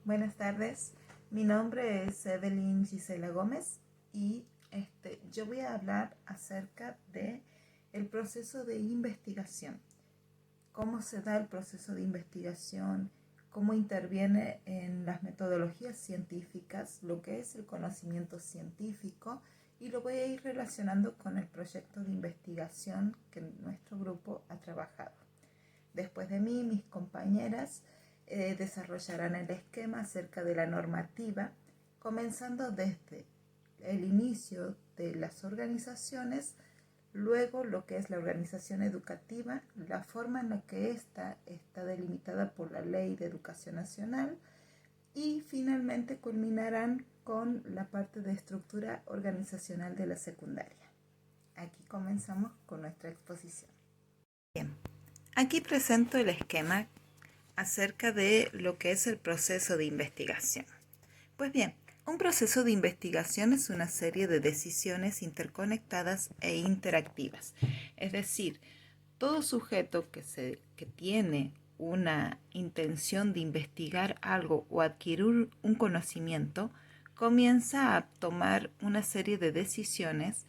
Buenas tardes, mi nombre es Evelyn Gisela Gómez y yo voy a hablar acerca de el proceso de investigación, cómo se da el proceso de investigación, cómo interviene en las metodologías científicas, lo que es el conocimiento científico, y lo voy a ir relacionando con el proyecto de investigación que nuestro grupo ha trabajado. Después de mí, mis compañeras desarrollarán el esquema acerca de la normativa, comenzando desde el inicio de las organizaciones, luego lo que es la organización educativa, la forma en la que ésta está delimitada por la Ley de Educación Nacional y finalmente culminarán con la parte de estructura organizacional de la secundaria. Aquí comenzamos con nuestra exposición. Bien, aquí presento el esquema acerca de lo que es el proceso de investigación. Pues bien, un proceso de investigación es una serie de decisiones interconectadas e interactivas. Es decir, todo sujeto que tiene una intención de investigar algo o adquirir un conocimiento, comienza a tomar una serie de decisiones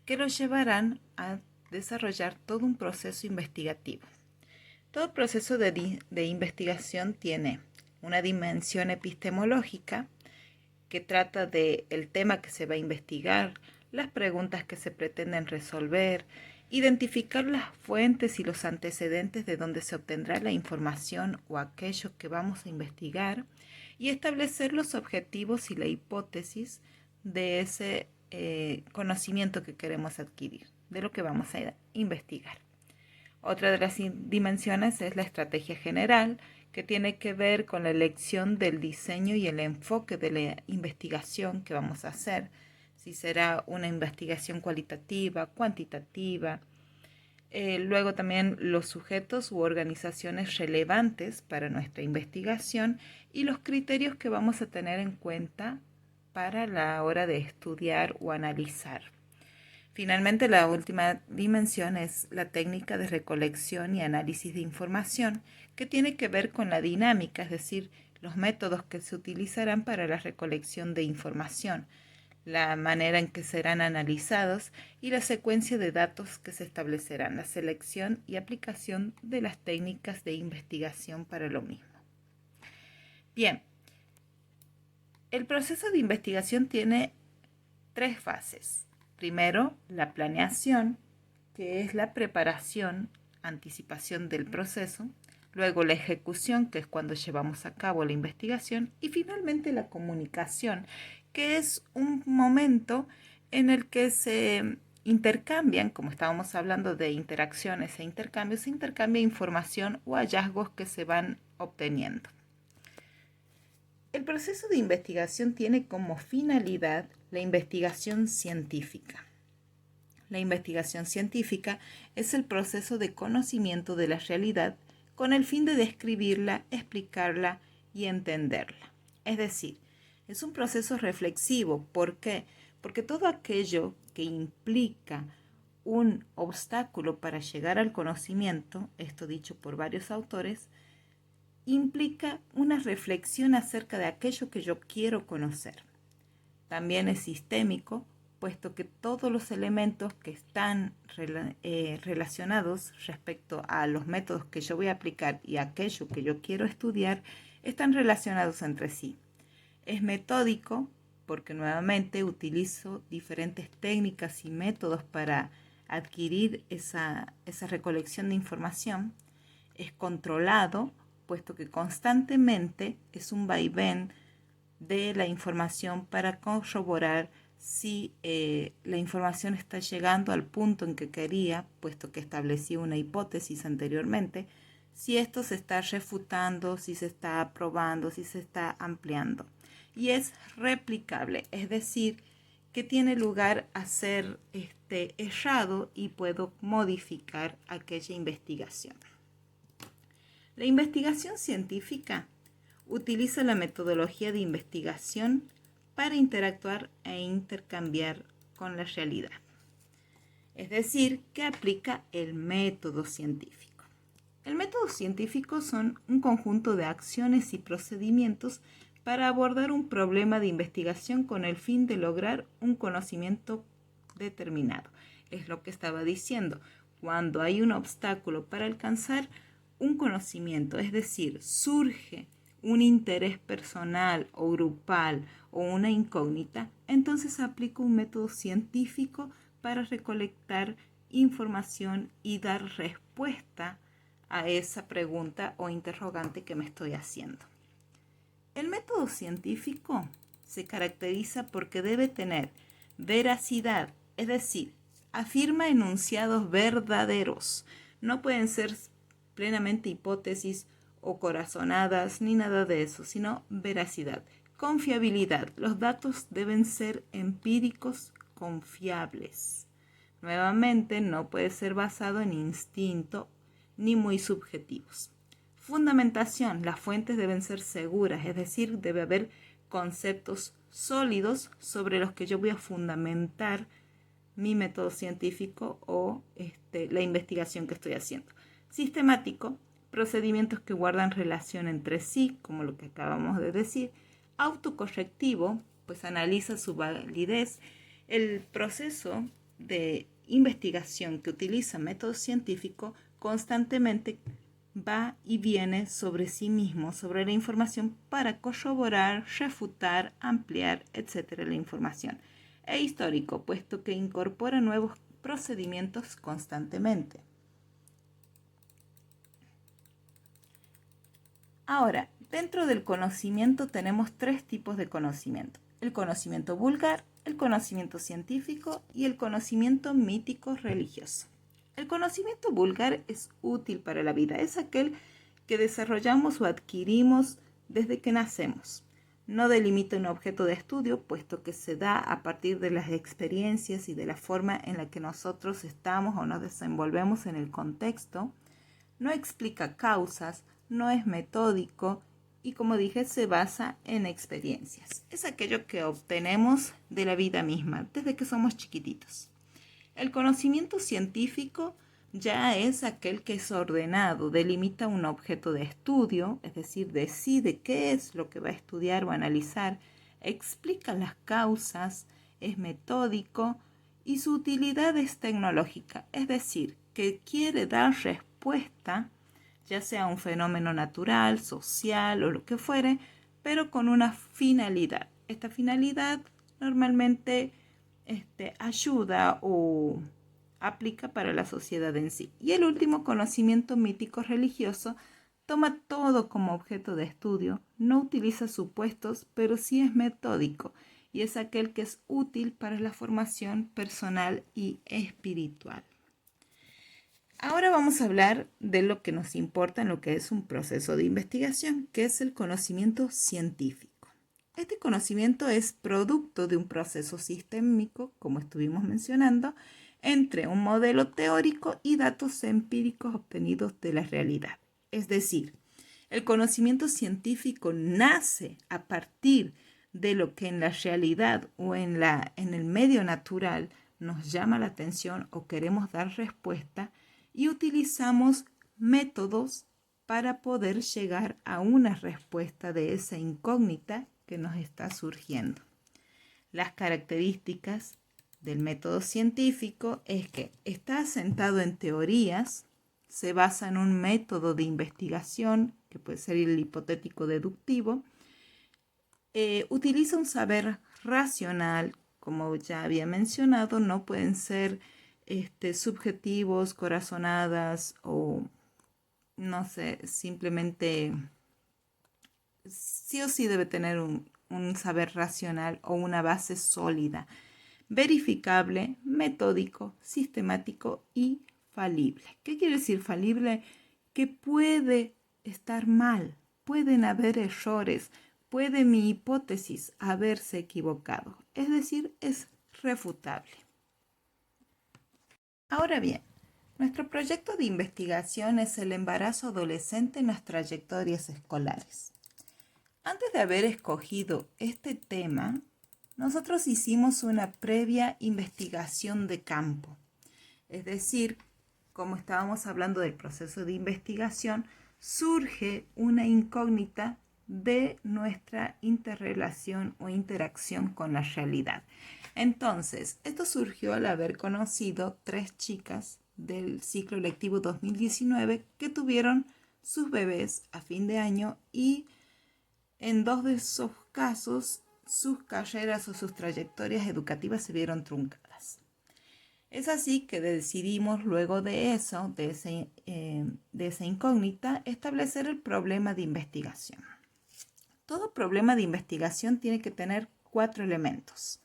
que lo llevarán a desarrollar todo un proceso investigativo. Todo proceso de investigación tiene una dimensión epistemológica que trata del tema que se va a investigar, las preguntas que se pretenden resolver, identificar las fuentes y los antecedentes de donde se obtendrá la información o aquello que vamos a investigar y establecer los objetivos y la hipótesis de ese conocimiento que queremos adquirir, de lo que vamos a investigar. Otra de las dimensiones es la estrategia general, que tiene que ver con la elección del diseño y el enfoque de la investigación que vamos a hacer, si será una investigación cualitativa, cuantitativa. Luego también los sujetos u organizaciones relevantes para nuestra investigación y los criterios que vamos a tener en cuenta para la hora de estudiar o analizar. Finalmente, la última dimensión es la técnica de recolección y análisis de información, que tiene que ver con la dinámica, es decir, los métodos que se utilizarán para la recolección de información, la manera en que serán analizados y la secuencia de datos que se establecerán, la selección y aplicación de las técnicas de investigación para lo mismo. Bien, el proceso de investigación tiene 3 fases. Primero, la planeación, que es la preparación, anticipación del proceso. Luego, la ejecución, que es cuando llevamos a cabo la investigación. Y finalmente, la comunicación, que es un momento en el que se intercambian, como estábamos hablando de interacciones e intercambios, se intercambia información o hallazgos que se van obteniendo. El proceso de investigación tiene como finalidad la investigación científica. La investigación científica es el proceso de conocimiento de la realidad con el fin de describirla, explicarla y entenderla. Es decir, es un proceso reflexivo. ¿Por qué? Porque todo aquello que implica un obstáculo para llegar al conocimiento, esto dicho por varios autores, implica una reflexión acerca de aquello que yo quiero conocer. También es sistémico, puesto que todos los elementos que están relacionados respecto a los métodos que yo voy a aplicar y aquello que yo quiero estudiar están relacionados entre sí. Es metódico, porque nuevamente utilizo diferentes técnicas y métodos para adquirir esa recolección de información. Es controlado, puesto que constantemente es un vaivén de la información para corroborar si la información está llegando al punto en que quería, puesto que establecí una hipótesis anteriormente, si esto se está refutando, si se está aprobando, si se está ampliando. Y es replicable, es decir, que tiene lugar a ser errado y puedo modificar aquella investigación. La investigación científica utiliza la metodología de investigación para interactuar e intercambiar con la realidad. Es decir, que aplica el método científico. El método científico son un conjunto de acciones y procedimientos para abordar un problema de investigación con el fin de lograr un conocimiento determinado. Es lo que estaba diciendo. Cuando hay un obstáculo para alcanzar un conocimiento, es decir, surge un interés personal o grupal o una incógnita, entonces aplico un método científico para recolectar información y dar respuesta a esa pregunta o interrogante que me estoy haciendo. El método científico se caracteriza porque debe tener veracidad, es decir, afirma enunciados verdaderos. No pueden ser plenamente hipótesis o corazonadas ni nada de eso, sino veracidad. Confiabilidad. Los datos deben ser empíricos, confiables. Nuevamente, no puede ser basado en instinto ni muy subjetivos. Fundamentación. Las fuentes deben ser seguras, es decir, debe haber conceptos sólidos sobre los que yo voy a fundamentar mi método científico o la investigación que estoy haciendo. Sistemático. Procedimientos que guardan relación entre sí, como lo que acabamos de decir. Autocorrectivo, pues analiza su validez. El proceso de investigación que utiliza método científico constantemente va y viene sobre sí mismo, sobre la información para corroborar, refutar, ampliar, etc. la información. E histórico, puesto que incorpora nuevos procedimientos constantemente. Ahora, dentro del conocimiento tenemos tres tipos de conocimiento. El conocimiento vulgar, el conocimiento científico y el conocimiento mítico religioso. El conocimiento vulgar es útil para la vida, es aquel que desarrollamos o adquirimos desde que nacemos. No delimita un objeto de estudio, puesto que se da a partir de las experiencias y de la forma en la que nosotros estamos o nos desenvolvemos en el contexto. No explica causas, no es metódico y, como dije, se basa en experiencias. Es aquello que obtenemos de la vida misma, desde que somos chiquititos. El conocimiento científico ya es aquel que es ordenado, delimita un objeto de estudio, es decir, decide qué es lo que va a estudiar o analizar, explica las causas, es metódico y su utilidad es tecnológica, es decir, que quiere dar respuesta, ya sea a un fenómeno natural, social o lo que fuere, pero con una finalidad. Esta finalidad normalmente ayuda o aplica para la sociedad en sí. Y el último, conocimiento mítico religioso, toma todo como objeto de estudio, no utiliza supuestos, pero sí es metódico y es aquel que es útil para la formación personal y espiritual. Ahora vamos a hablar de lo que nos importa en lo que es un proceso de investigación, que es el conocimiento científico. Este conocimiento es producto de un proceso sistémico, como estuvimos mencionando, entre un modelo teórico y datos empíricos obtenidos de la realidad. Es decir, el conocimiento científico nace a partir de lo que en la realidad o en el medio natural nos llama la atención o queremos dar respuesta, y utilizamos métodos para poder llegar a una respuesta de esa incógnita que nos está surgiendo. Las características del método científico es que está asentado en teorías, se basa en un método de investigación, que puede ser el hipotético deductivo, utiliza un saber racional, como ya había mencionado, no pueden ser subjetivos, corazonadas o no sé, simplemente sí o sí debe tener un saber racional o una base sólida, verificable, metódico, sistemático y falible. ¿Qué quiere decir falible? Que puede estar mal, pueden haber errores, puede mi hipótesis haberse equivocado, es decir, es refutable. Ahora bien, nuestro proyecto de investigación es el embarazo adolescente en las trayectorias escolares. Antes de haber escogido este tema, nosotros hicimos una previa investigación de campo. Es decir, como estábamos hablando del proceso de investigación, surge una incógnita de nuestra interrelación o interacción con la realidad. Entonces, esto surgió al haber conocido 3 chicas del ciclo lectivo 2019 que tuvieron sus bebés a fin de año y en 2 de esos casos sus carreras o sus trayectorias educativas se vieron truncadas. Es así que decidimos luego de eso, de esa incógnita, establecer el problema de investigación. Todo problema de investigación tiene que tener 4 elementos.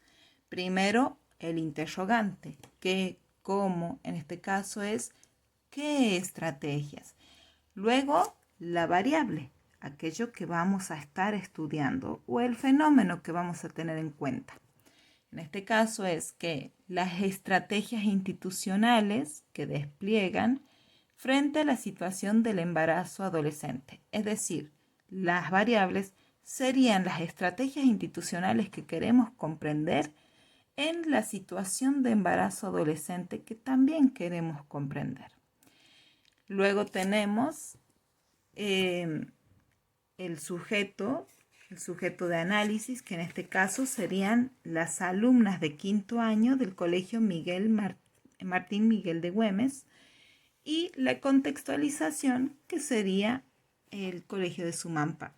Primero, el interrogante, qué, cómo, en este caso es qué estrategias. Luego, la variable, aquello que vamos a estar estudiando o el fenómeno que vamos a tener en cuenta. En este caso es que las estrategias institucionales que despliegan frente a la situación del embarazo adolescente, es decir, las variables serían las estrategias institucionales que queremos comprender en la situación de embarazo adolescente que también queremos comprender. Luego tenemos el sujeto de análisis, que en este caso serían las alumnas de 5º año del Colegio Martín Miguel de Güemes, y la contextualización, que sería el Colegio de Sumampa.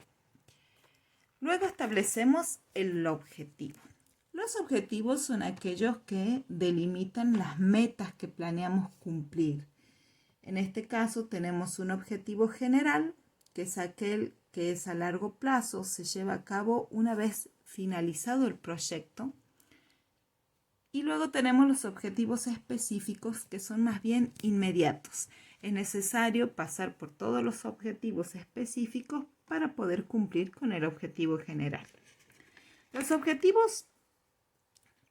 Luego establecemos el objetivo. Los objetivos son aquellos que delimitan las metas que planeamos cumplir. En este caso tenemos un objetivo general, que es aquel que es a largo plazo, se lleva a cabo una vez finalizado el proyecto. Y luego tenemos los objetivos específicos, que son más bien inmediatos. Es necesario pasar por todos los objetivos específicos para poder cumplir con el objetivo general. Los objetivos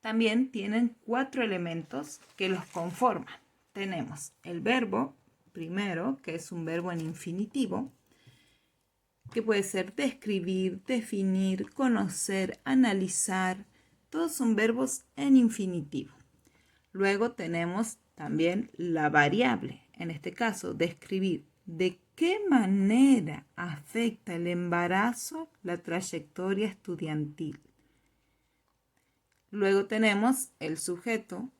también tienen 4 elementos que los conforman. Tenemos el verbo primero, que es un verbo en infinitivo, que puede ser describir, definir, conocer, analizar. Todos son verbos en infinitivo. Luego tenemos también la variable, en este caso, describir de qué manera afecta el embarazo la trayectoria estudiantil. Luego tenemos el sujeto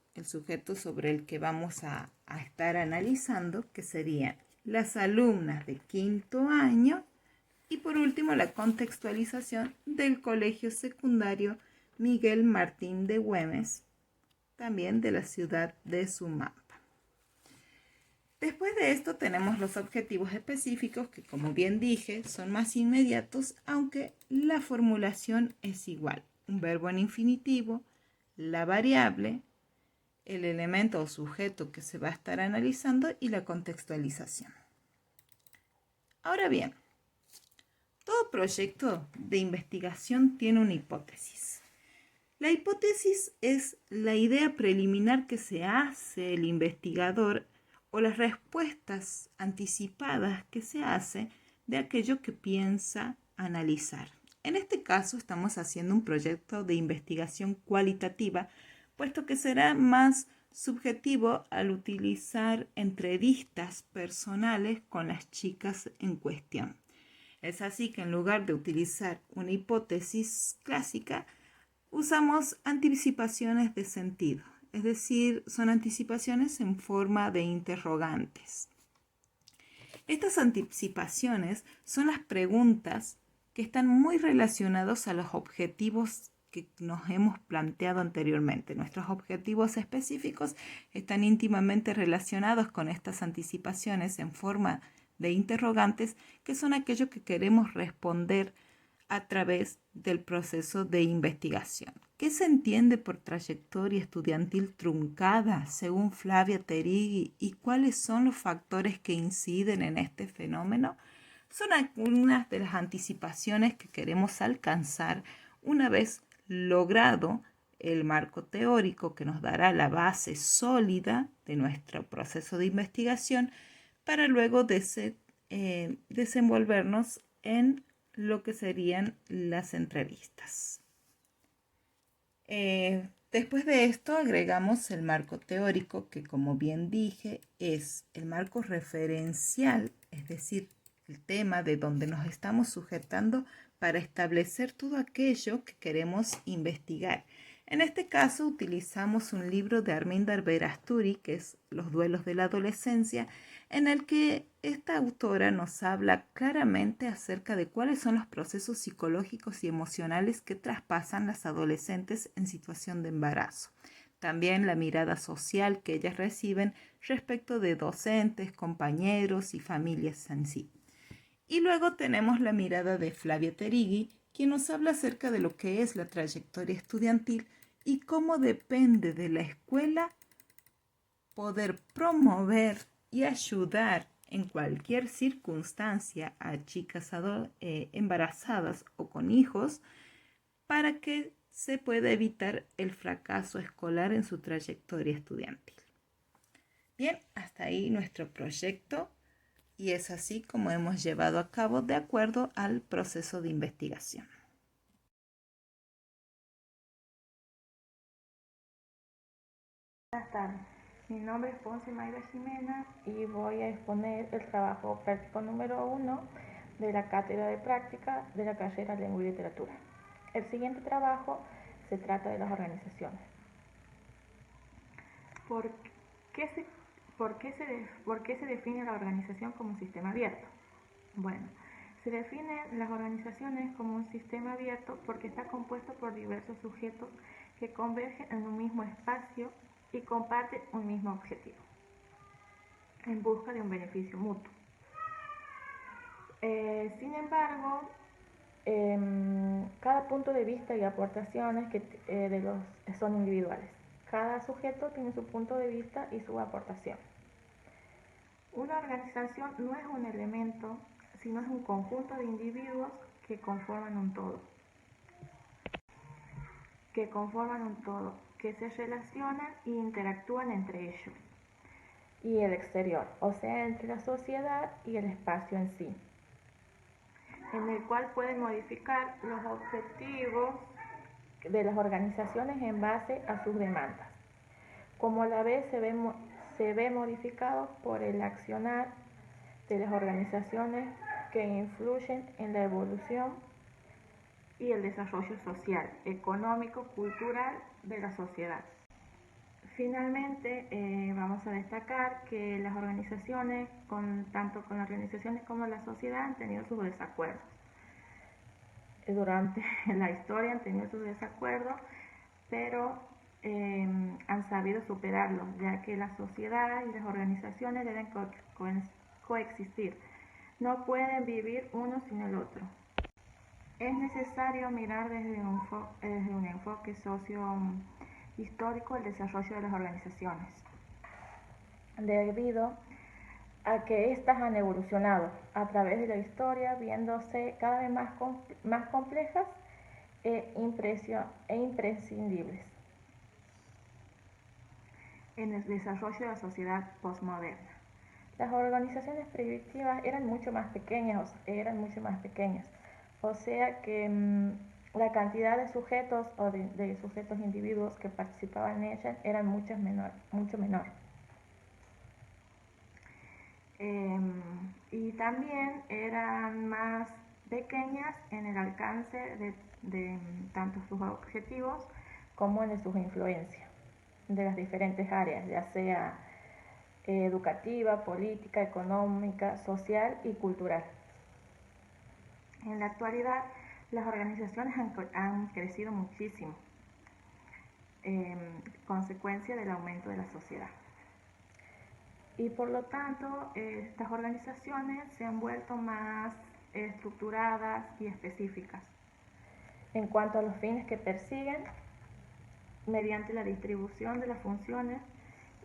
sobre el que vamos a estar analizando, que serían las alumnas de 5º año, y por último la contextualización del Colegio Secundario Miguel Martín de Güemes, también de la ciudad de Sumampa. Después de esto tenemos los objetivos específicos, que como bien dije son más inmediatos, aunque la formulación es igual. Un verbo en infinitivo, la variable, el elemento o sujeto que se va a estar analizando y la contextualización. Ahora bien, todo proyecto de investigación tiene una hipótesis. La hipótesis es la idea preliminar que se hace el investigador o las respuestas anticipadas que se hace de aquello que piensa analizar. En este caso estamos haciendo un proyecto de investigación cualitativa, puesto que será más subjetivo al utilizar entrevistas personales con las chicas en cuestión. Es así que en lugar de utilizar una hipótesis clásica, usamos anticipaciones de sentido, es decir, son anticipaciones en forma de interrogantes. Estas anticipaciones son las preguntas que están muy relacionados a los objetivos que nos hemos planteado anteriormente. Nuestros objetivos específicos están íntimamente relacionados con estas anticipaciones en forma de interrogantes, que son aquello que queremos responder a través del proceso de investigación. ¿Qué se entiende por trayectoria estudiantil truncada según Flavia Terigui y cuáles son los factores que inciden en este fenómeno? Son algunas de las anticipaciones que queremos alcanzar una vez logrado el marco teórico que nos dará la base sólida de nuestro proceso de investigación, para luego desenvolvernos en lo que serían las entrevistas. Después de esto agregamos el marco teórico, que como bien dije es el marco referencial, es decir, el tema de donde nos estamos sujetando para establecer todo aquello que queremos investigar. En este caso utilizamos un libro de Arminder Verasturi, que es Los duelos de la adolescencia, en el que esta autora nos habla claramente acerca de cuáles son los procesos psicológicos y emocionales que traspasan las adolescentes en situación de embarazo. También la mirada social que ellas reciben respecto de docentes, compañeros y familias en sí. Y luego tenemos la mirada de Flavia Terigui, quien nos habla acerca de lo que es la trayectoria estudiantil y cómo depende de la escuela poder promover y ayudar en cualquier circunstancia a chicas embarazadas o con hijos para que se pueda evitar el fracaso escolar en su trayectoria estudiantil. Bien, hasta ahí nuestro proyecto y es así como hemos llevado a cabo de acuerdo al proceso de investigación. Buenas tardes, mi nombre es Ponce Mayra Jimena y voy a exponer el trabajo práctico número 1 de la cátedra de práctica de la carrera Lengua y Literatura. El siguiente trabajo se trata de las organizaciones. ¿Por qué se define la organización como un sistema abierto? Bueno, se definen las organizaciones como un sistema abierto porque está compuesto por diversos sujetos que convergen en un mismo espacio y comparten un mismo objetivo, en busca de un beneficio mutuo. Sin embargo, cada punto de vista y aportaciones son individuales. Cada sujeto tiene su punto de vista y su aportación. Una organización no es un elemento, sino es un conjunto de individuos que conforman un todo, que se relacionan e interactúan entre ellos y el exterior, o sea, entre la sociedad y el espacio en sí, en el cual pueden modificar los objetivos de las organizaciones en base a sus demandas, como a la vez se ve modificado por el accionar de las organizaciones que influyen en la evolución y el desarrollo social, económico, cultural de la sociedad. Finalmente, vamos a destacar que las organizaciones, tanto con las organizaciones como la sociedad, han tenido sus desacuerdos. Durante la historia han tenido sus desacuerdos, pero han sabido superarlos, ya que la sociedad y las organizaciones deben coexistir. No pueden vivir uno sin el otro. Es necesario mirar desde un enfoque socio-histórico el desarrollo de las organizaciones, debido a que éstas han evolucionado a través de la historia, viéndose cada vez más complejas e imprescindibles en el desarrollo de la sociedad postmoderna. Las organizaciones primitivas eran mucho más pequeñas, o sea que la cantidad de sujetos o de sujetos individuos que participaban en ellas eran mucho menor. Y también eran más pequeñas en el alcance de tanto sus objetivos como en sus influencias de las diferentes áreas, ya sea educativa, política, económica, social y cultural. En la actualidad, las organizaciones han crecido muchísimo, consecuencia del aumento de la sociedad. Y por lo tanto, estas organizaciones se han vuelto más estructuradas y específicas en cuanto a los fines que persiguen mediante la distribución de las funciones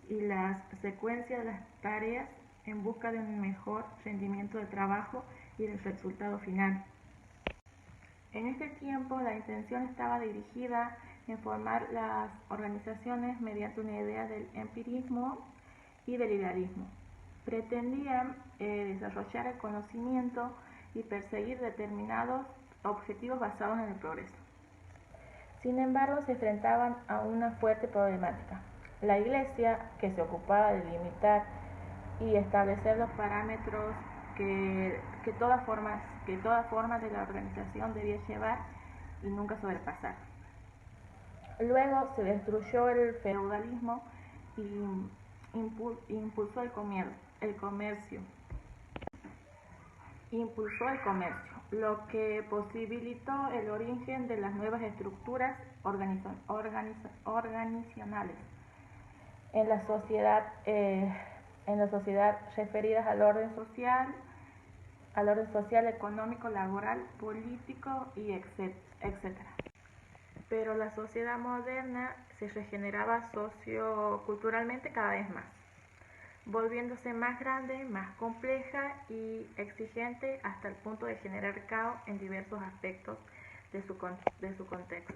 y la secuencia de las tareas en busca de un mejor rendimiento de trabajo y del resultado final. En este tiempo, la intención estaba dirigida en formar las organizaciones mediante una idea del empirismo y del idealismo. Pretendían desarrollar el conocimiento y perseguir determinados objetivos basados en el progreso. Sin embargo, se enfrentaban a una fuerte problemática. La Iglesia, que se ocupaba de limitar y establecer los parámetros que toda forma de la organización debía llevar y nunca sobrepasar. Luego se destruyó el feudalismo y impulsó el comercio, lo que posibilitó el origen de las nuevas estructuras organizacionales en la sociedad referidas al orden social, económico, laboral, político y etcétera. Pero la sociedad moderna se regeneraba socioculturalmente cada vez más, volviéndose más grande, más compleja y exigente hasta el punto de generar caos en diversos aspectos de su contexto.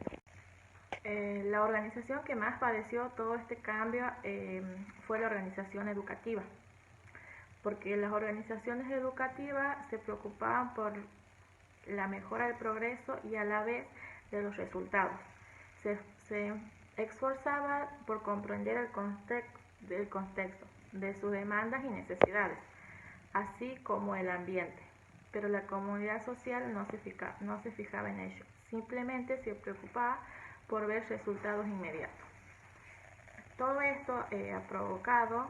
La organización que más padeció todo este cambio fue la organización educativa, porque las organizaciones educativas se preocupaban por la mejora del progreso y a la vez de los resultados. Se esforzaba por comprender el contexto de sus demandas y necesidades, así como el ambiente, pero la comunidad social no se fijaba en ello, simplemente se preocupaba por ver resultados inmediatos. Todo esto ha provocado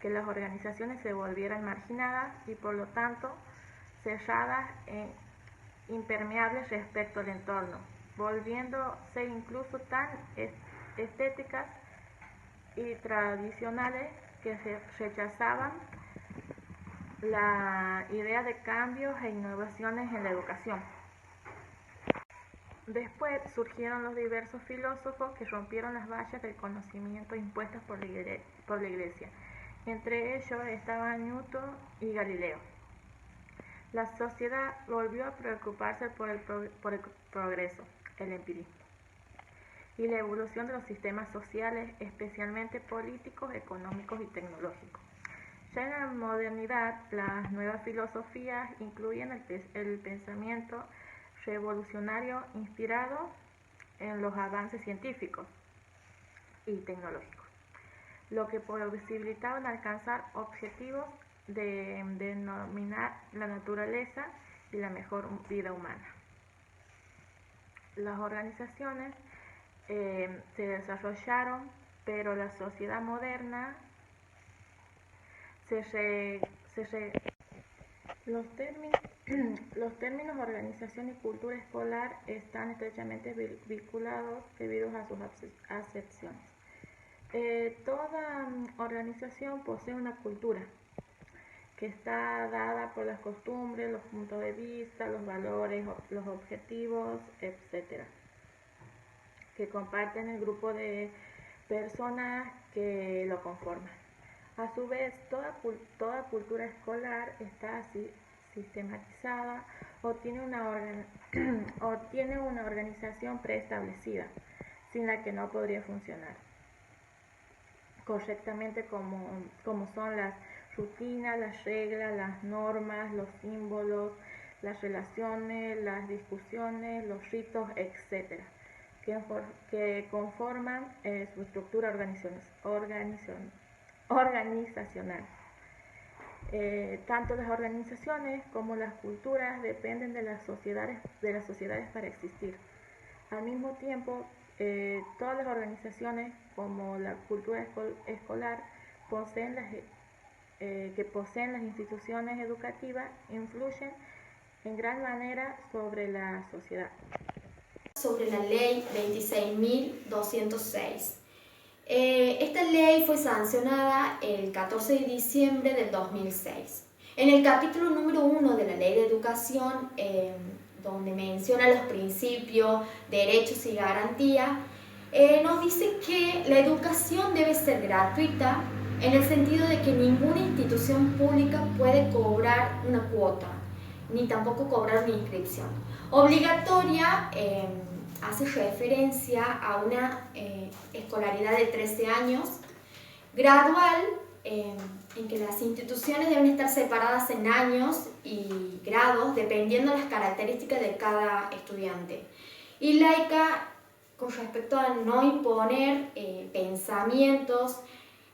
que las organizaciones se volvieran marginadas y por lo tanto cerradas e impermeables respecto al entorno, volviéndose incluso tan estéticas y tradicionales que se rechazaban la idea de cambios e innovaciones en la educación. Después surgieron los diversos filósofos que rompieron las vallas del conocimiento impuestas por la Iglesia. Entre ellos estaban Newton y Galileo. La sociedad volvió a preocuparse por el progreso, el empirismo, y la evolución de los sistemas sociales, especialmente políticos, económicos y tecnológicos. Ya en la modernidad, las nuevas filosofías incluyen el pensamiento revolucionario inspirado en los avances científicos y tecnológicos, lo que posibilitaban alcanzar objetivos de denominar la naturaleza y la mejor vida humana. Las organizaciones se desarrollaron, pero la sociedad moderna los términos organización y cultura escolar están estrechamente vinculados debido a sus acepciones. Toda organización posee una cultura que está dada por las costumbres, los puntos de vista, los valores, los objetivos, etc., que comparten el grupo de personas que lo conforman. A su vez, toda cultura escolar está así sistematizada o tiene una organización preestablecida, sin la que no podría funcionar correctamente, como son las rutinas, las reglas, las normas, los símbolos, las relaciones, las discusiones, los ritos, etc., que conforman su estructura organizacional. Tanto las organizaciones como las culturas dependen de las sociedades para existir. Al mismo tiempo, todas las organizaciones, como la cultura escolar, que poseen las instituciones educativas, influyen en gran manera sobre la sociedad. Sobre la ley 26.206. Esta ley fue sancionada el 14 de diciembre del 2006. En el capítulo número 1 de la Ley de Educación, donde menciona los principios, derechos y garantías, nos dice que la educación debe ser gratuita en el sentido de que ninguna institución pública puede cobrar una cuota, ni tampoco cobrar una inscripción. Obligatoria hace referencia a una escolaridad de 13 años, gradual, en que las instituciones deben estar separadas en años y grados dependiendo de las características de cada estudiante, y laica con respecto a no imponer pensamientos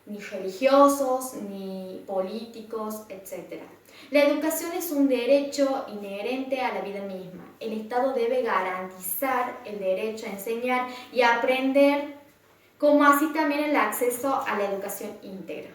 ni religiosos ni políticos, etc. La educación es un derecho inherente a la vida misma. El Estado debe garantizar el derecho a enseñar y a aprender, como así también el acceso a la educación íntegra.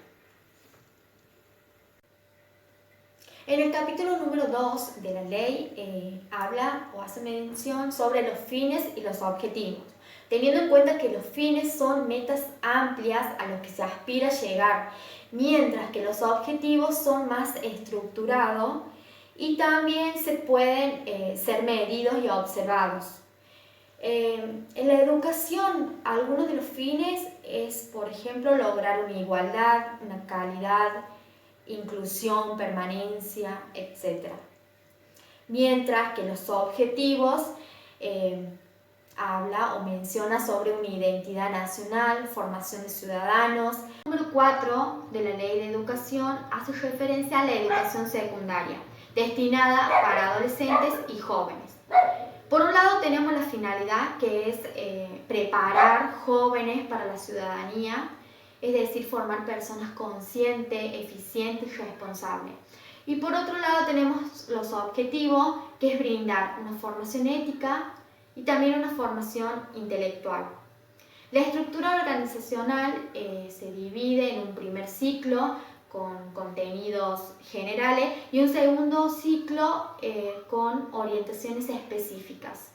En el capítulo número 2 de la ley habla o hace mención sobre los fines y los objetivos, teniendo en cuenta que los fines son metas amplias a los que se aspira a llegar, mientras que los objetivos son más estructurados y también se pueden ser medidos y observados. En la educación, algunos de los fines es, por ejemplo, lograr una igualdad, una calidad, inclusión, permanencia, etc. Mientras que los objetivos habla o menciona sobre una identidad nacional, formación de ciudadanos. El número 4 de la Ley de Educación hace referencia a la educación secundaria, destinada para adolescentes y jóvenes. Por un lado tenemos la finalidad, que es preparar jóvenes para la ciudadanía, es decir, formar personas conscientes, eficientes y responsables. Y por otro lado tenemos los objetivos, que es brindar una formación ética y también una formación intelectual. La estructura organizacional se divide en un primer ciclo con contenidos generales y un segundo ciclo con orientaciones específicas.